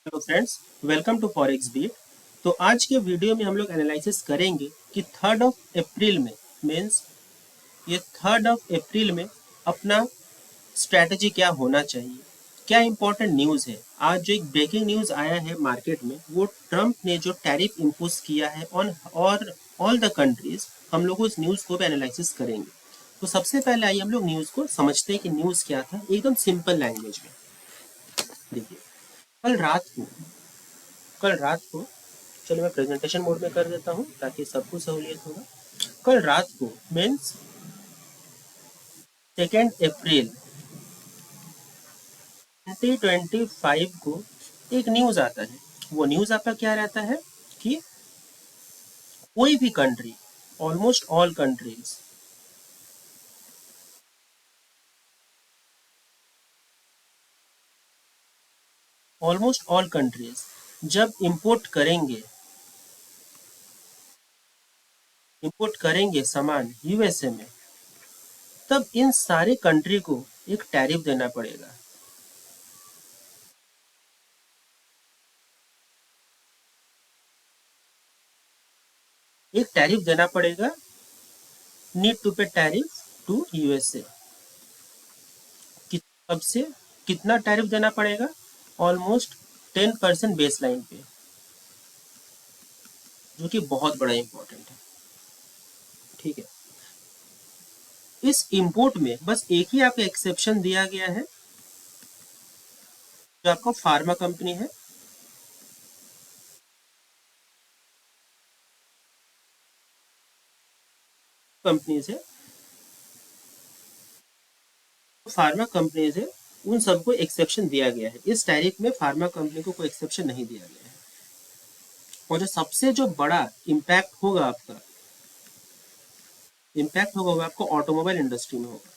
Hello friends, welcome to Forex Beat. तो आज के वीडियो में हम लोग एनालिसिस करेंगे कि 3 अप्रैल में मीन्स ये 3 अप्रैल में अपना स्ट्रैटेजी क्या होना चाहिए, क्या इंपॉर्टेंट न्यूज़ है। आज जो एक ब्रेकिंग न्यूज़ आया है मार्केट में, वो ट्रम्प ने जो टैरिफ इम्पोज किया है ऑन और ऑल द कंट्रीज, हम लोग उस न्यूज़ को भी एनालिसिस करेंगे। तो सबसे पहले आइए हम लोग न्यूज़ को समझते हैं कि न्यूज़ क्या था, एकदम सिंपल लैंग्वेज में। देखिए, कल रात को कल रात को चलो मैं प्रेजेंटेशन मोड में कर देता हूँ ताकि सबको सहूलियत होगा। कल रात को मीन्स 2 अप्रैल 2025 को एक न्यूज़ आता है। वो न्यूज़ आपका क्या रहता है कि कोई भी कंट्री, ऑलमोस्ट ऑल कंट्रीज, जब इंपोर्ट करेंगे सामान यूएसए में, तब इन सारे कंट्री को एक टैरिफ देना पड़ेगा। एक टैरिफ देना पड़ेगा, नीड टू पे टैरिफ टू यूएसए। कब से कितना टैरिफ देना पड़ेगा? ऑलमोस्ट 10% बेस लाइन पे, जो कि बहुत बड़ा इंपॉर्टेंट है। ठीक है, इस इंपोर्ट में बस एक ही आपको एक्सेप्शन दिया गया है, जो आपका फार्मा कंपनी है। कंपनीज है फार्मा कंपनीज है, उन सबको एक्सेप्शन दिया गया है। इस टैरिफ में फार्मा कंपनी को कोई एक्सेप्शन नहीं दिया गया है। और जो सबसे जो बड़ा इम्पैक्ट होगा वो आपको ऑटोमोबाइल इंडस्ट्री में होगा।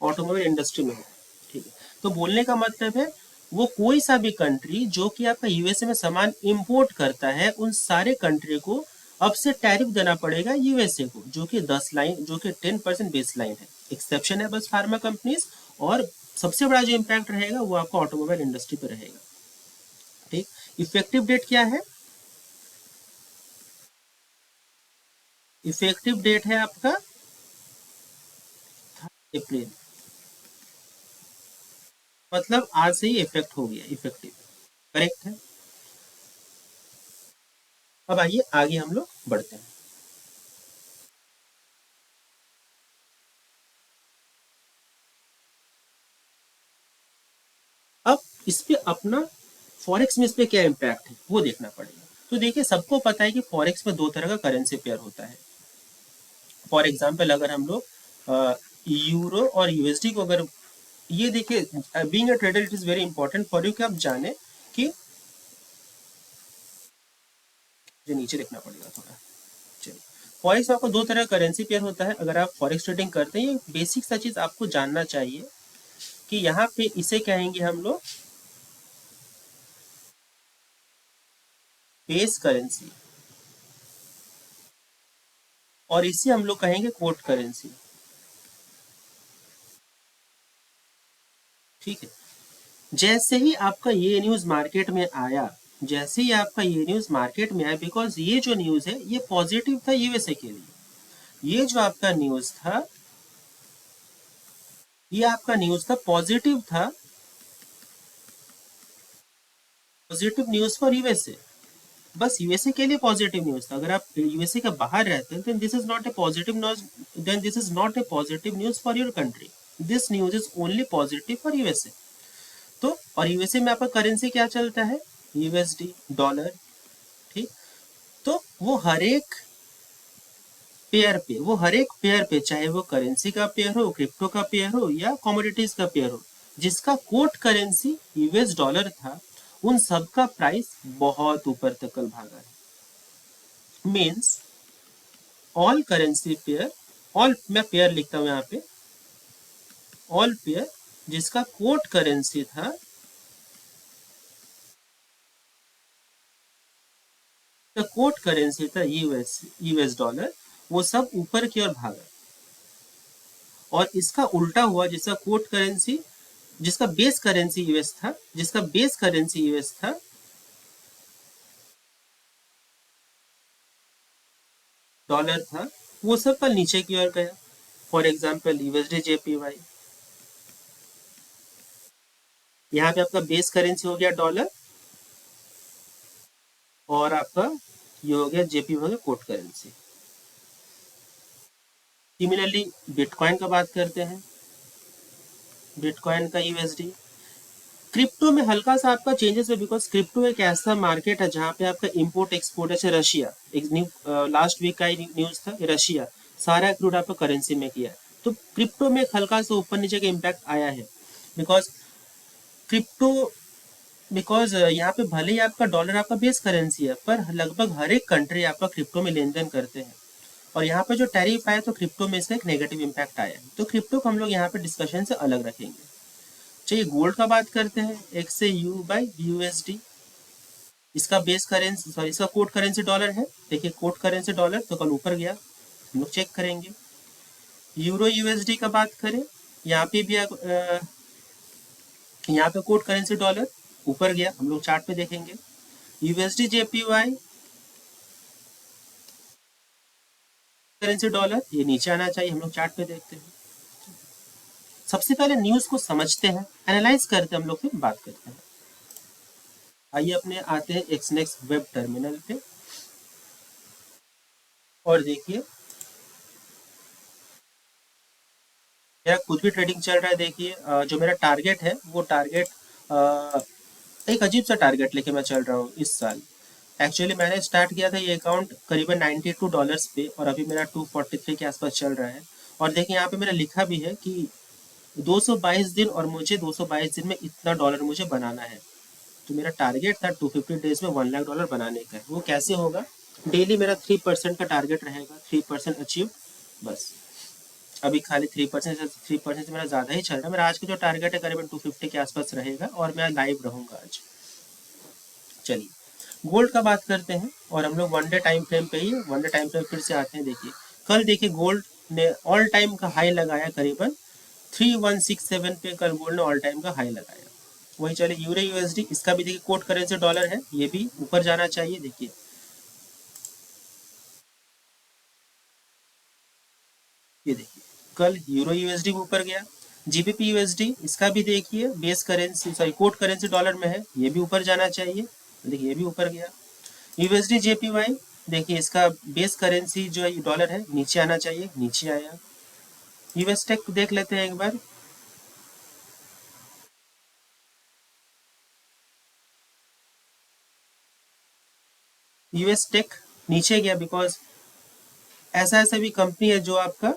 ऑटोमोबाइल इंडस्ट्री में होगा। ठीक है, तो बोलने का मतलब है वो कोई सा भी कंट्री जो कि आपका यूएसए में सामान इंपोर्ट करता है, उन सारे कंट्री को अब से टैरिफ देना पड़ेगा यूएसए को, जो कि 10% बेस लाइन है। एक्सेप्शन है बस फार्मा कंपनीज। और सबसे बड़ा जो इम्पैक्ट रहेगा वो आपका ऑटोमोबाइल इंडस्ट्री पे रहेगा। ठीक, इफेक्टिव डेट क्या है? इफेक्टिव डेट है आपका अप्रैल, मतलब आज से ही इफेक्ट हो गया, इफेक्टिव। करेक्ट है। अब आइए आगे हम लोग बढ़ते हैं। अब इस पे अपना फॉरेक्स में इस पे क्या इम्पैक्ट है वो देखना पड़ेगा। तो देखिए, सबको पता है कि फॉरेक्स में दो तरह का करेंसी पेयर होता है। फॉर एग्जांपल, अगर हम लोग यूरो और यूएसडी को अगर ये देखिए, being a trader it is very important for you कि आप जाने कि जो नीचे लिखना पड़ेगा थोड़ा। चलिए, फॉरेक्स में आपको दो तरह का करेंसी पेयर होता है। अगर आप फॉरेक्स ट्रेडिंग करते हैं, ये बेसिक सा चीज आपको जानना चाहिए कि यहाँ पे इसे कहेंगे हम लोग बेस करेंसी, और इसे हम लोग कहेंगे कोट करेंसी। ठीक है, जैसे ही आपका ये न्यूज मार्केट में आया जैसे ही आपका ये न्यूज मार्केट में आया, बिकॉज ये जो न्यूज है ये पॉजिटिव था यूएसए के लिए। ये जो आपका न्यूज था, ये आपका न्यूज था, पॉजिटिव न्यूज फॉर यूएसए। बस यूएसए के लिए पॉजिटिव न्यूज था। अगर आप यूएसए के बाहर रहते हैं, then this is not a positive news, then this is not a positive news for your country. This news is only positive for USA. तो और यूएसए में आपका करेंसी क्या चलता है? USD, dollar. ठीक, तो वो हर एक पेयर पे, चाहे वो करेंसी का पेयर हो, क्रिप्टो का पेयर हो या कमोडिटीज का पेयर हो, जिसका कोट करेंसी यूएस डॉलर था, उन सब का प्राइस बहुत ऊपर तक कल भागा है। Means all currency pair, all मैं पेयर लिखता हूं यहाँ पे, ऑल पेयर जिसका कोट करेंसी था, कोट करेंसी था यूएस यूएस डॉलर, वो सब ऊपर की ओर भागा। और इसका उल्टा हुआ जिसका कोट करेंसी, जिसका बेस करेंसी यूएस था, जिसका बेस करेंसी यूएस था, डॉलर था, वो सब कल नीचे की ओर गया। फॉर एग्जाम्पल यूएसडी जेपीवाई, यहाँ पे आपका बेस करेंसी हो गया डॉलर और आपका ये हो गया जेपीवाई का कोट करेंसी। सिमिलरली बिटकॉइन का बात करते हैं, बिटकॉइन का यूएसडी। क्रिप्टो में हल्का सा आपका चेंजेस है, बिकॉज क्रिप्टो एक ऐसा मार्केट है जहाँ पे आपका इंपोर्ट एक्सपोर्ट, जैसे रशिया, एक लास्ट वीक का ही न्यूज था कि रशिया सारा क्रूड आपका करेंसी में किया है, तो क्रिप्टो में एक हल्का सा ऊपर नीचे का इम्पैक्ट आया है। बिकॉज क्रिप्टो, बिकॉज यहाँ पे भले ही आपका डॉलर आपका बेस करेंसी है, पर लगभग हर एक कंट्री आपका क्रिप्टो में लेन देन करते हैं, और यहाँ पे जो टैरिफ आया तो क्रिप्टो में इसका एक नेगेटिव इम्पैक्ट आया है, तो क्रिप्टो को हम लोग यहाँ पे डिस्कशन से अलग रखेंगे। चलिए गोल्ड का बात करते हैं, एक्स यू बाई यूएसडी। इसका बेस करेंसी, सॉरी, इसका कोट करेंसी डॉलर है। देखिए कोट करेंसी डॉलर तो कल ऊपर गया, हम लोग चेक करेंगे। यूरो यूएसडी का बात करें, यहाँ पे भी यहाँ पे कोट करेंसी डॉलर ऊपर गया, हम लोग चार्ट पे देखेंगे। यूएसडी जेपीवाई करेंसी डॉलर, ये नीचे आना चाहिए, हम लोग चार्ट पे देखते हैं। सबसे पहले न्यूज को समझते हैं, एनालाइज करते हैं, हम लोग फिर बात करते हैं। आइए अपने आते हैं एक्सनेक्स वेब टर्मिनल पे और देखिए मेरा खुद भी ट्रेडिंग चल रहा है। देखिए जो मेरा टारगेट है वो टारगेट एक अजीब सा टारगेट लेके मैं चल रहा हूँ इस साल। एक्चुअली मैंने स्टार्ट किया था ये अकाउंट करीबन $92 पे, और अभी मेरा 243 के आसपास चल रहा है। और देखिए यहाँ पे मेरा लिखा भी है कि 222 दिन, और मुझे 222 दिन में इतना डॉलर मुझे बनाना है। तो मेरा टारगेट था 250 डेज में $1 लाख बनाने का। वो कैसे होगा? डेली मेरा 3% का टारगेट रहेगा, 3% अचीव, बस। अभी खाली 3% से मेरा ज़्यादा ही चल रहा है। मेरा आज का जो टारगेट है करीबन 250 के आसपास रहेगा, और मैं लाइव रहूँगा आज। चलिए गोल्ड का बात करते हैं, और हम लोग वन डे टाइम फ्रेम पे ही, वन डे टाइम फ्रेम फिर से आते हैं। देखिए कल देखिए गोल्ड ने ऑल टाइम का हाई लगाया, करीबन 3167 पे कल गोल्ड ने ऑल टाइम का हाई लगाया। वही चले यूरो यूएसडी, इसका भी देखिए कोट करेंसी डॉलर है, ये भी ऊपर जाना चाहिए। देखिए ये देखिए कल यूरो यूएसडी ऊपर गया। जीबीपी यूएसडी, इसका भी देखिए base currency, sorry quote currency dollar में है, ये भी ऊपर जाना चाहिए। देखिए ये भी ऊपर गया। यूएसडी जेपीवाई, देखिए इसका बेस करेंसी जो है डॉलर है, नीचे आना चाहिए, नीचे आया। यूएस टेक देख लेते हैं एक बार। यूएस टेक नीचे गया, बिकॉज ऐसा ऐसा भी कंपनी है जो आपका,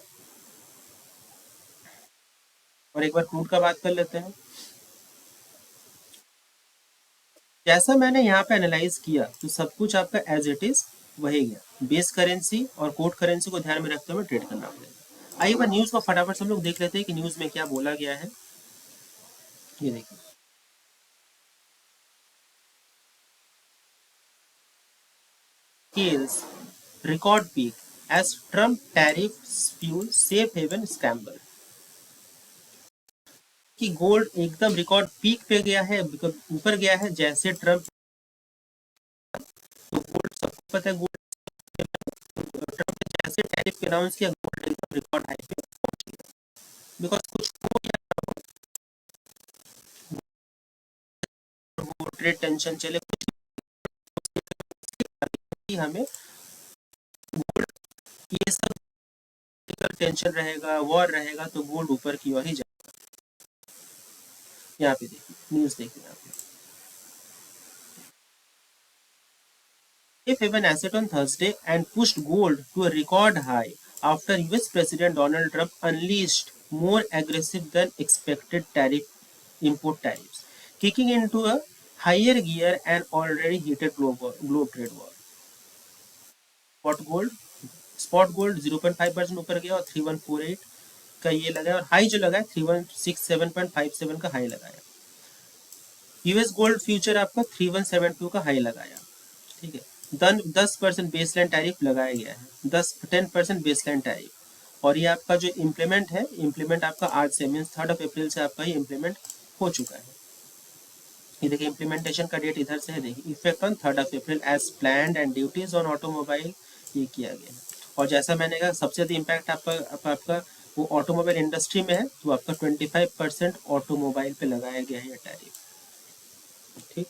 और एक बार क्रूड का बात कर लेते हैं। जैसा मैंने यहाँ पे एनालाइज किया तो सब कुछ आपका एज इट इज वही गया। बेस करेंसी और कोड करेंसी को ध्यान में रखते हुए ट्रेड करना पड़ेगा। आइए बार न्यूज को फटाफट से हम लोग देख लेते हैं कि न्यूज में क्या बोला गया है। ये देखिए record peak as Trump tariff fuel safe haven scramble, कि गोल्ड एकदम रिकॉर्ड पीक पे गया है, ऊपर गया है जैसे ट्रम्प, तो गोल्ड सबको पता है, गोल्ड ट्रम्प ने जैसे टैरिफ के अनाउंस किया, गोल्ड एकदम रिकॉर्ड हाई पे पहुंच गया। बिकॉज कुछ हो या वो ट्रेड टेंशन चले, कुछ ही हमें ये सब टेंशन रहेगा, वॉर रहेगा, तो गोल्ड ऊपर की ओर ही जाएगा। यहाँ पे देखिए न्यूज देखिए यहाँ पे। Safe haven asset on Thursday and pushed gold to a record high after US President Donald Trump unleashed more aggressive than expected import tariffs, kicking into a higher gear and already heated globe trade war. Spot gold 0.5% ऊपर गया और 3148 का ये लगाया, और high जो लगाया 3167.57 का हाई लगाया। यूएस गोल्ड फ्यूचर आपका 3172 का हाई लगाया। ठीक है, 10% बेसलाइन टैरिफ लगाया गया है, 10-10% बेसलाइन टैरिफ, और ये आपका जो इम्प्लीमेंट है, इम्प्लीमेंट आपका आज से मीन्स 3 अप्रैल से आपका ये इम्प्लीमेंट हो चुका है। ये देखिए इम्प्लीमेंटेशन का डेट इधर से है, देखिए effect on 3 April as planned and duties on automobile, ये किया गया है। और जैसा मैंने कहा सबसे ज़्यादा इम्पैक्ट आपका वो ऑटोमोबाइल इंडस्ट्री में है, तो आपका 25% ऑटोमोबाइल पे लगाया गया है ये टैरिफ। ठीक,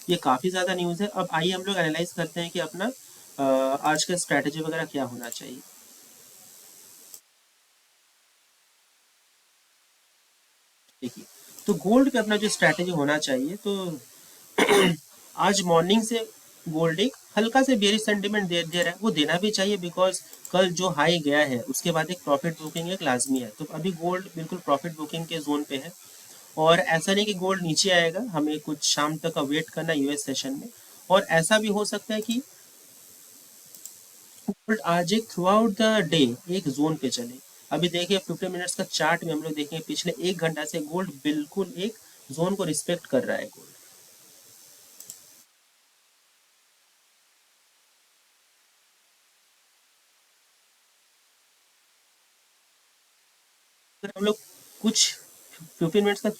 ये काफ़ी ज़्यादा न्यूज़ है। अब आइए हम लोग एनालाइज करते हैं कि अपना आज का स्ट्रैटेजी वगैरह क्या होना चाहिए। देखिए, तो गोल्ड पे अपना जो स्ट्रैटेजी होना चाहिए, तो आज मॉर्निंग से गोल्ड एक हल्का से बेरिश सेंटीमेंट दे रहा है, वो देना भी चाहिए बिकॉज कल जो हाई गया है उसके बाद एक प्रॉफिट बुकिंग एक लाजमी है। तो अभी गोल्ड बिल्कुल प्रॉफिट बुकिंग के जोन पे है, और ऐसा नहीं कि गोल्ड नीचे आएगा, हमें कुछ शाम तक का वेट करना यूएस सेशन में। और ऐसा भी हो सकता है कि गोल्ड आज एक थ्रू आउट द डे एक जोन पे चले। अभी देखिए 15 मिनट्स का चार्ट में हम लोग देखें, पिछले 1 घंटा से गोल्ड बिल्कुल एक जोन को रिस्पेक्ट कर रहा है गोल्ड। अगर हम लोग कुछ 15 मिनट्स का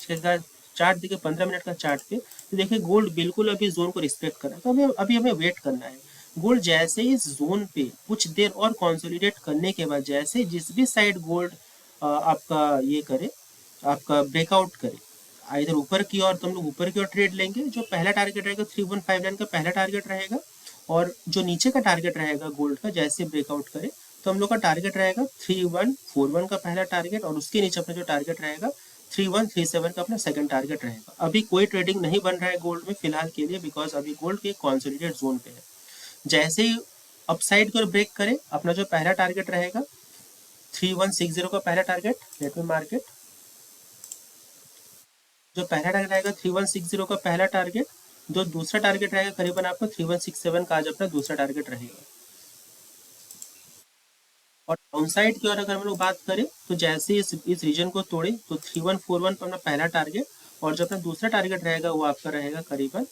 चार्ट देखिए, 15 मिनट का चार्ट पे, तो देखिए गोल्ड बिल्कुल अभी जोन को रिस्पेक्ट कर रहा है। तो हमें अभी हमें वेट करना है। गोल्ड जैसे ही इस जोन पे कुछ देर और कंसोलिडेट करने के बाद, जैसे जिस भी साइड गोल्ड आपका ये करे, आपका ब्रेकआउट करे इधर ऊपर की ओर, तो हम लोग ऊपर की ओर ट्रेड लेंगे। जो पहला टारगेट रहेगा 3159 का पहला टारगेट रहेगा, और जो नीचे का टारगेट रहेगा गोल्ड का जैसे ब्रेकआउट करे, तो हम लोग का टारगेट रहेगा 3141 का पहला टारगेट, और उसके नीचे अपना जो टारगेट रहेगा 3137 का अपना सेकंड टारगेट रहेगा। अभी कोई ट्रेडिंग नहीं बन रहा है गोल्ड में फिलहाल के लिए, बिकॉज अभी गोल्ड के कॉन्सोलिडेट जोन पे है। जैसे ही अपसाइड की ओर ब्रेक करे, अपना जो पहला टारगेट रहेगा 3160 का पहला टारगेट, लेट मी मार्केट, जो पहला टारगेट रहेगा 3160 का पहला टारगेट, जो दूसरा टारगेट रहेगा करीबन आपका 3167 का आज अपना दूसरा टारगेट रहेगा। और डाउनसाइड की ओर अगर हम लोग बात करें, तो जैसे इस रीजन को तोड़े, तो 3141 पर अपना पहला टारगेट, और जो अपना दूसरा टारगेट रहेगा वो आपका रहेगा करीबन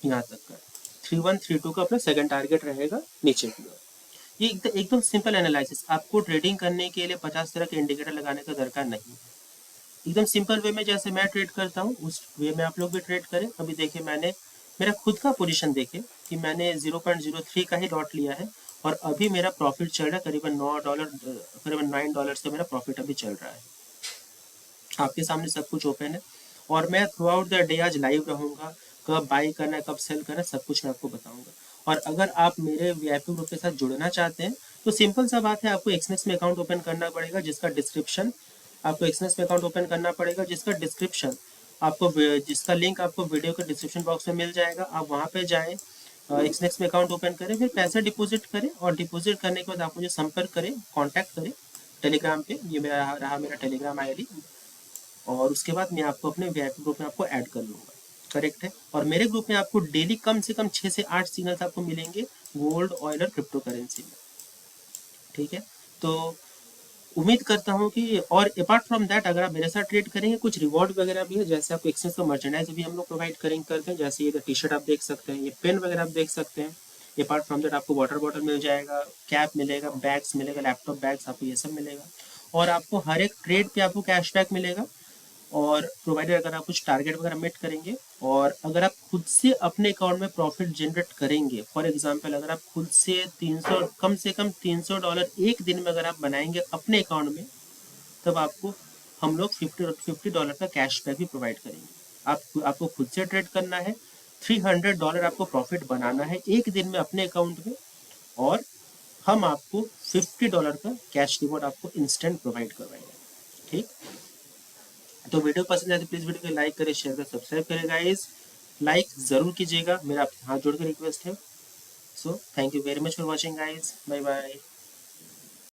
यहाँ तक का 3132 का अपना सेकंड टारगेट रहेगा नीचे की ओर। ये एकदम सिंपल एनालिसिस, आपको ट्रेडिंग करने के लिए 50 तरह के इंडिकेटर लगाने का दरकार नहीं है। एकदम सिंपल वे में जैसे मैं ट्रेड करता हूँ उस वे में आप लोग भी ट्रेड करें। अभी देखिए मैंने मेरा खुद का पोजीशन देखे कि मैंने 0.03 का ही लॉट लिया है, और अभी मेरा प्रॉफिट चल रहा है करीबन $9, करीबन $9 का मेरा प्रॉफिट अभी चल रहा है। आपके सामने सब कुछ ओपन है, और मैं थ्रू आउट द डे आज लाइव रहूँगा। कब बाई करना है, कब सेल करना है, सब कुछ मैं आपको बताऊँगा। और अगर आप मेरे वीआईपी ग्रुप के साथ जुड़ना चाहते हैं, तो सिंपल सा बात है, आपको एक्सनेस में अकाउंट ओपन करना पड़ेगा, जिसका डिस्क्रिप्शन आपको एक्सनेस में अकाउंट ओपन करना पड़ेगा, जिसका डिस्क्रिप्शन आपको जिसका लिंक आपको वीडियो के डिस्क्रिप्शन बॉक्स में मिल जाएगा। आप वहाँ पे जाएँ, एक्सनेस में अकाउंट ओपन करें, फिर पैसे डिपॉजिट करें, और डिपॉजिट करने के बाद आप मुझे संपर्क करें, कॉन्टैक्ट करें टेलीग्राम पे। ये मेरा रहा मेरा टेलीग्राम आईडी, और उसके बाद मैं आपको अपने वीआईपी ग्रुप में आपको ऐड कर लूँगा। करेक्ट है। और मेरे ग्रुप में आपको डेली कम से कम 6 से 8 सिग्नल्स आपको मिलेंगे गोल्ड, ऑयल और क्रिप्टो करेंसी में। ठीक है, तो उम्मीद करता हूँ कि, और अपार्ट फ्रॉम दैट अगर आप मेरे साथ ट्रेड करेंगे, कुछ रिवॉर्ड वगैरह भी है। जैसे आपको एक्सचेंज का मर्चेंडाइज भी हम लोग प्रोवाइड करेंगे करते हैं, जैसे ये टी शर्ट आप देख सकते हैं, ये पेन वगैरह आप देख सकते हैं। अपार्ट फ्रॉम दैट आपको वाटर बॉटल मिल जाएगा, कैप मिलेगा, बैग्स मिलेगा, लैपटॉप बैग्स, आपको ये सब मिलेगा। और आपको हर एक ट्रेड पे आपको कैशबैक मिलेगा, और प्रोवाइडर अगर आप कुछ टारगेट वगैरह मीट करेंगे, और अगर आप खुद से अपने अकाउंट में प्रॉफिट जनरेट करेंगे, फॉर एग्जांपल अगर आप खुद से कम $300 एक दिन में अगर आप बनाएंगे अपने अकाउंट में, तब आपको हम लोग $50 का कैशबैक भी प्रोवाइड करेंगे। आपको खुद से ट्रेड करना है, $300 आपको प्रॉफिट बनाना है एक दिन में अपने अकाउंट में, और हम आपको $50 का कैश रिवॉर्ड आपको इंस्टेंट प्रोवाइड करवाएंगे। ठीक, तो वीडियो पसंद है तो प्लीज़ वीडियो को लाइक करें, शेयर करें, सब्सक्राइब करें गाइस। लाइक ज़रूर कीजिएगा, मेरा आपसे हाथ जोड़ कर रिक्वेस्ट है। So thank you very much for watching guys, bye bye.